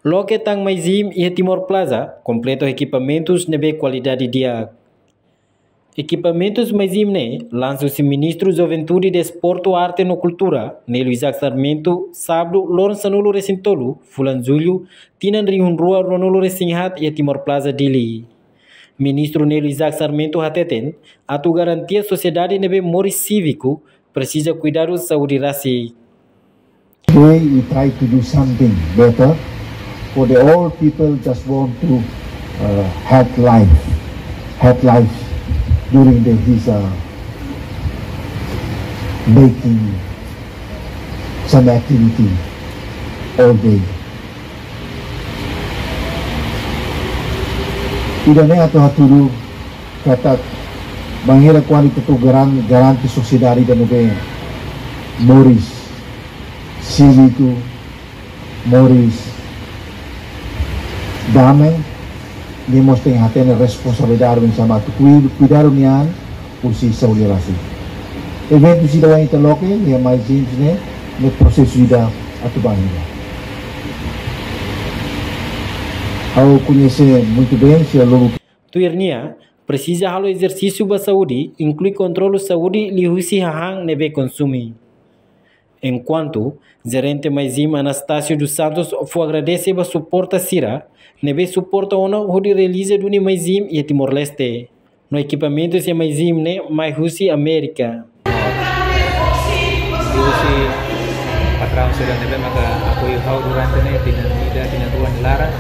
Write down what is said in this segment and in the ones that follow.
Lo que tang Maizim e Timor Plaza completo equipamentos nebe qualidade dia. Equipamentos Maizim ne lança o ministro Juventude, Desporto, Arte e Cultura, Nelo Isaac Sarmento, sábado, Lourenço Nulo Recintolo, Fulan Julho, Tinan Riun Rua, Ronolo Recinhat e Timor Plaza Dili. Ministro Nelo Isaac Sarmento Hateten, atu garantia sociedade nebe mori cívico, precisa cuidar da saúde raci. Today we try to do something better for the old people just want to have life during his making some activity all day. Tidak na ato hatulu kata mangira kuali itu garanti sociedade da nube Moris cívico Moris damai ni mesti haten responsabilidade bersama tu cuidar nian usi saudara. Evento si dalam itu loke ni mais gente ne proses vida atu bangira. Ao conhecer muito bem se logo Tuirnia precisa halo exercício ba saúde inclui controle saúde lihusi hahang nebe consumi. Enquanto gerente Maizim Anastácio dos Santos foi agradecer ba suporta Sira, nebe suporta ona hodi realiza duni Maizim e Timor Leste. No equipamento se Maizim ne mai husi América. Husi patrão sira nebe maka apoio hau durante ne tina tuan lara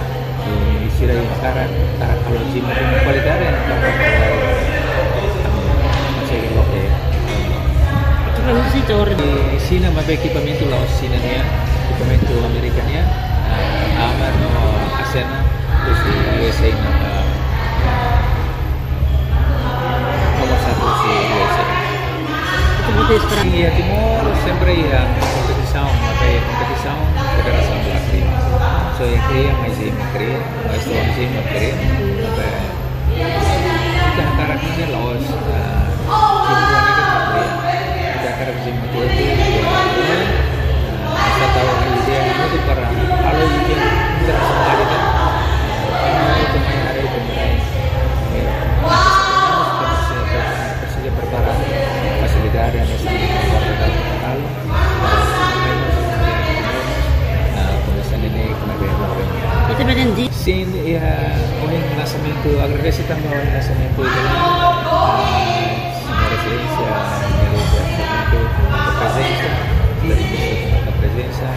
sira yang sekarang tarak kalau Jim punya kualitas yang masih oke. Di sini ada equipamento la sini nia equipamento amerikanya amar no asena terus di USA na nomor satu si USA. Iya Timor sempre yang kompetisi federasi Belakri. So yang kaya Maizim kaya, Maizim kaya, sampai kita antara ini laos, jumlahnya kan kaya. Kita akan Maizim itu kita tahu dia itu para kalau dia terasa kali kan, itu main hari itu mulai. Persija berbarang fasilitas yang lalu. Sin ya uning nascimento agradece também o nascimento da senhora Ciência, a presença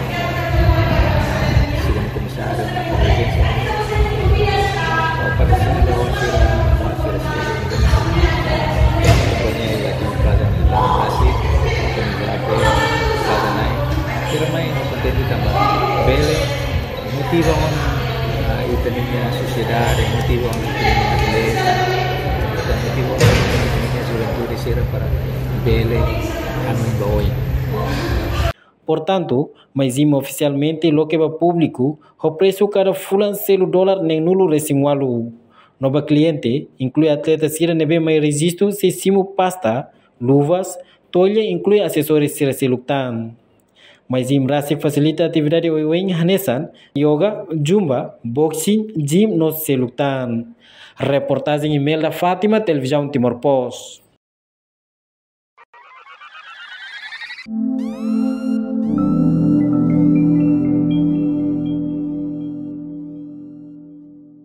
segundo comissário a presença o patrocinador pokoknya ya di Plaza Nasi Plaza Naik kira main penting tambah bele motivo tenía sociedad, motivo atleta, motivo tenía juventude era para verle a hoy. Portanto, Maizim oficialmente lo que va público, o preço cada fulan selo dólar nem nulo resimualo. Nova cliente inclui atletas sira nebe mai resisto se simo pasta, luvas, tolha inclui acessórios sira seluktan. Maizim Rasi facilita atividade oiwen hanesan, yoga, jumba, boxing, gym no seluktan. Reportagem email da Fátima, Televisão Timor Post.